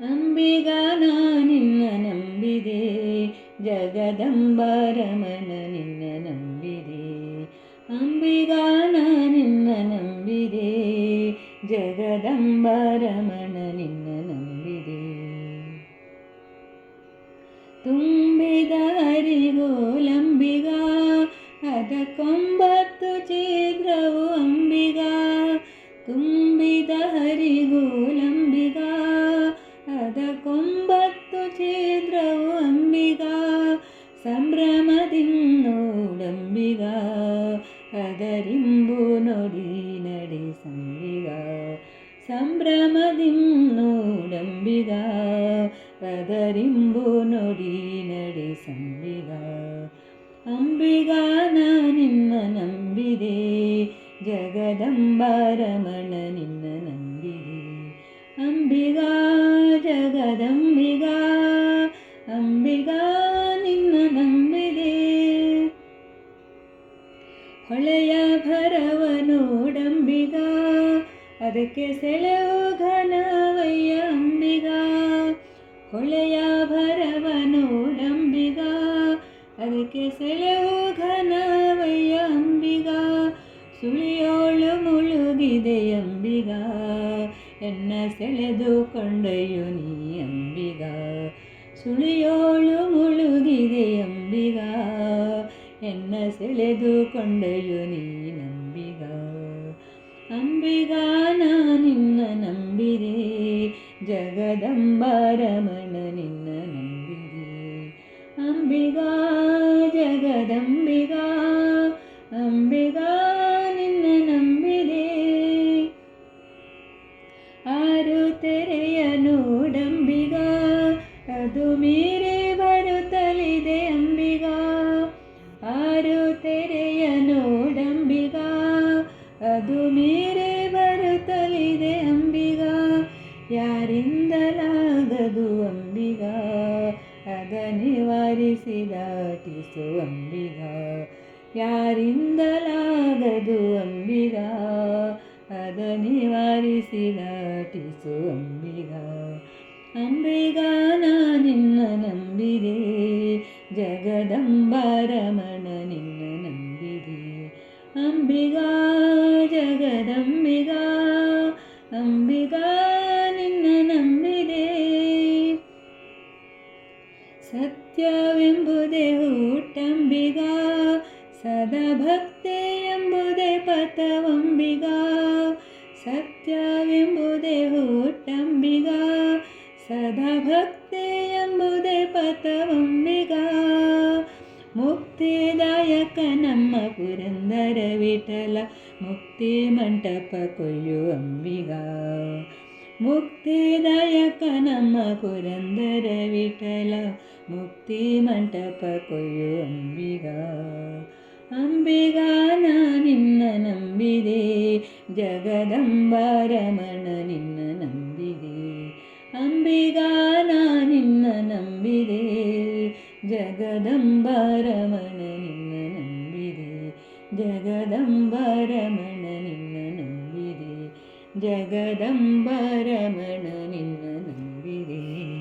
ಅಂಬಿಗಾ ನಾ ನಿನ್ನ ನಂಬಿದೆ, ಜಗದಂಬಾರಮಣ ನಿನ್ನ ನಂಬಿದೆ. ಅಂಬಿಗಾ ನಾ ನಿನ್ನ ನಂಬಿದೆ, ಜಗದಂಬಾರಮಣ ನಿನ್ನ ನಂಬಿದೆ. ತುಂಬಿದ ಹರಿಗೋಲಂಬಿಗಾ, ಅದಕ್ಕೊಂಬತ್ತು ಛಿದ್ರವು ಅಂಬಿಗಾ. ತುಂಬಿದ ಹರಿಗೋಲಂಬಿಗಾ, ಅದಕ್ಕೊಂಬತ್ತು ಛಿದ್ರವು ಅಂಬಿಗಾ. ಸಂಭ್ರಮದಿಂದೋಡಂಬಿಗಾ, ಅದರಿಂಬು ನುಡಿ ನಡೆಸಂಬಿಗಾ. ಸಂಭ್ರಮದಿಂದೋಡಂಬಿಗಾ, ಅದರಿಂಬು ನುಡಿ ನಡೆಸಂಬಿಗಾ. ಅಂಬಿಗಾ ನಾ ನಿನ್ನ ನಂಬಿದೆ, ಜಗದಂಬಾರಮಣ ನಿನ್ನ ನಂಬಿದೆ. ಅಂಬಿಗಾ ಜಗದಂಬಿಗಾ, ಅಂಬಿಗಾ ನಿನ್ನ ನಂಬಿದೆ. ಹೊಳೆಯ ಭರವನೋಡಂಬಿಗಾ, ಅದಕ್ಕೆ ಸೆಳೆವು ಘನವಯ್ಯ ಅಂಬಿಗಾ. ಹೊಳೆಯ ಭರವನೋಡಂಬಿಗಾ, ಅದಕ್ಕೆ ಸೆಳೆವು ಘನವಯ್ಯ ಅಂಬಿಗಾ. ಸುಳಿಯೋಳು ಮುಳುಗಿದೆ ಅಂಬಿಗಾ, ಎನ್ನ ಸೆಳೆದು ಕೊಂಡೊಯ್ಯು ನೀ ಅಂಬಿಗಾ. ಸುಳಿಯೋಳು ಮುಳುಗಿದೆ ಅಂಬಿಗಾ, ಎನ್ನ ಸೆಳೆದು ಕೊಂಡೊಯ್ಯು ನೀ ನಂಬಿಗಾ. ಅಂಬಿಗಾ ನಾ ನಿನ್ನ ನಂಬಿದೆ, ಜಗದಂಬಾರಮಣ ನಿನ್ನ ನಂಬಿದೆ. ಅಂಬಿಗಾ ಜಗದಂಬಿಗಾ, ಅಂಬಿಗಾ ನಿನ್ನ ನಂಬಿದೆ. ಆರು ತೆರೆಯ ನೋಡಂಬಿಗಾ, ಅದು ಮೀರಿ ಬರುತ್ತಲಿದೆ ಅಂಬಿಗಾ. ಆರು ತೆರೆಯ ನೋಡಂಬಿಗಾ, ಅದು ಮೀರಿ ಬರುತ್ತಲಿದೆ ಅಂಬಿಗಾ. ಯಾರಿಂದಲಾಗದು ಅಂಬಿಗಾ, ಅದ ನಿವಾರಿಸಿ ದಾಟಿಸು ಅಂಬಿಗಾ. ಯಾರಿಂದಲಾಗದು ಅಂಬಿಗಾ, ಅದ ನಿವಾರಿಸಿ ದಾಟಿಸು ಅಂಬಿಗಾ. ಅಂಬಿಗಾ ನಾ ನಿನ್ನ ನಂಬಿದೆ, ಜಗದಂಬಾರಮಣ ನಿನ್ನ ನಂಬಿದೆ. ಅಂಬಿಗಾ ಜಗದಂಬಿಗಾ, ಅಂಬಿಗಾ ನಿನ್ನ ನಂಬಿದೆ. ಸತ್ಯವೆಂಬುದೇ ಹುಟ್ಟಂಬಿಗಾ, ಸದಾ ಭಕ್ತಿ ಎಂಬುದೇ ಪಥವಂಬಿಗಾ. ಸತ್ಯವೆಂಬುದೇ ಹುಟ್ಟಂಬಿಗಾ, ಸದಾ ಭಕ್ತಿ ಎಂಬುದೇ ಪಥವಂಬಿಗಾ. ಮುಕ್ತಿದಾಯಕ ನಮ್ಮ ಪುರಂದರ ವಿಠಲ, ಮುಕ್ತಿ ಮಂಟಪ ಕೊಯ್ಯು ಅಂಬಿಗಾ. ಮುಕ್ತಿದಾಯಕ ನಮ್ಮ ಪುರಂದರ ವಿಠಲ, ಮುಕ್ತಿ ಮಂಟಪ ಕೊಯ್ಯು ಅಂಬಿಗಾ. ಅಂಬಿಗಾ ನಾ ನಿನ್ನ ನಂಬಿದೆ, ಜಗದಂಬಾರಮಣ ನಿನ್ನ ನಂಬಿದೆ. ಅಂಬಿಗಾ ನಾ ನಿನ್ನ ನಂಬಿದೆ, ಜಗದಂಬಾರಮಣ ನಿನ್ನ ನಂಬಿದೆ. ಜಗದಂಬಾರಮಣ ನಿನ್ನ ನಂಬಿದೆ, ಜಗದಂಬಾರಮಣ ನಿನ್ನ ನಂಬಿದೆ.